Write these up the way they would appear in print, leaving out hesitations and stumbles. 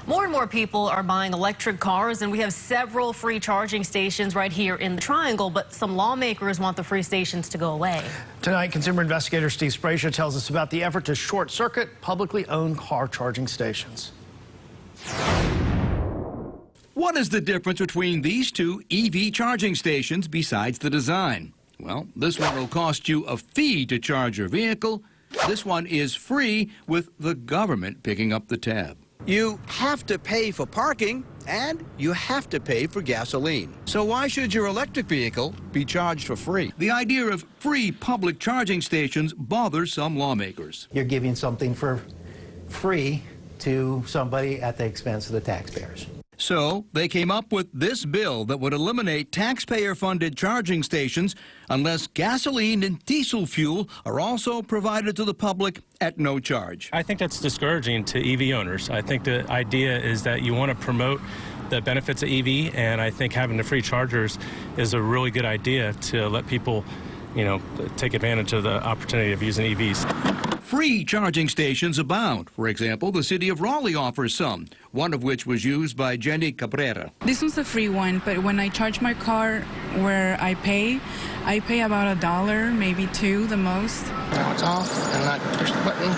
More and more people are buying electric cars, and we have several free charging stations right here in the Triangle, but some lawmakers want the free stations to go away. Tonight, consumer investigator Steve Sbraccia tells us about the effort to short-circuit publicly owned car charging stations. What is the difference between these two EV charging stations besides the design? Well, this one will cost you a fee to charge your vehicle. This one is free, with the government picking up the tab. You have to pay for parking, and you have to pay for gasoline. So why should your electric vehicle be charged for free? The idea of free public charging stations bothers some lawmakers. You're giving something for free to somebody at the expense of the taxpayers. So they came up with this bill that would eliminate taxpayer-funded charging stations unless gasoline and diesel fuel are also provided to the public at no charge. I think that's discouraging to EV owners. I think the idea is that you want to promote the benefits of EV, and I think having the free chargers is a really good idea to let people, take advantage of the opportunity of using EVs. Free charging stations abound. For example, the city of Raleigh offers some, one of which was used by Jenny Cabrera. This one's a free one, but when I charge my car where I pay about $1, maybe $2 the most. Now it's off, and I push the button.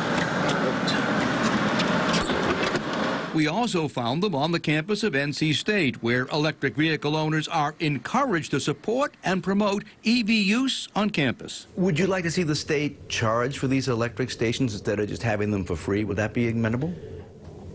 We also found them on the campus of NC State, where electric vehicle owners are encouraged to support and promote EV use on campus. Would you like to see the state charge for these electric stations instead of just having them for free? Would that be amenable?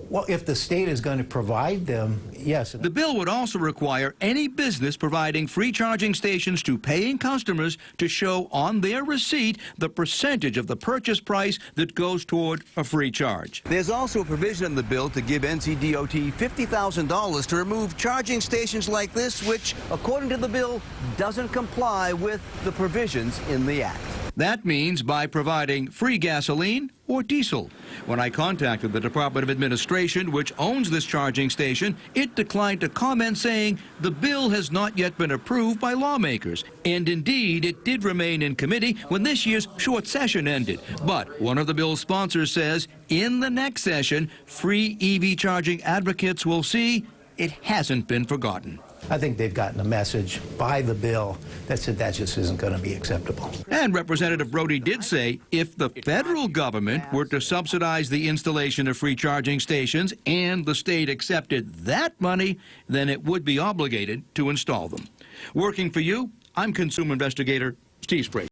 Well, if the state is going to provide them, yes. The bill would also require any business providing free charging stations to paying customers to show on their receipt the percentage of the purchase price that goes toward a free charge. There's also a provision in the bill to give NCDOT $50,000 to remove charging stations like this, which, according to the bill, doesn't comply with the provisions in the Act. That means by providing free gasoline or diesel. When I contacted the Department of Administration, which owns this charging station, it declined to comment, saying the bill has not yet been approved by lawmakers. And indeed, it did remain in committee when this year's short session ended. But one of the bill's sponsors says in the next session, free EV charging advocates will see it hasn't been forgotten. I think they've gotten a message by the bill that said that just isn't going to be acceptable. And Representative Brody did say if the federal government were to subsidize the installation of free charging stations and the state accepted that money, then it would be obligated to install them. Working for you, I'm consumer investigator Steve Sbraccia.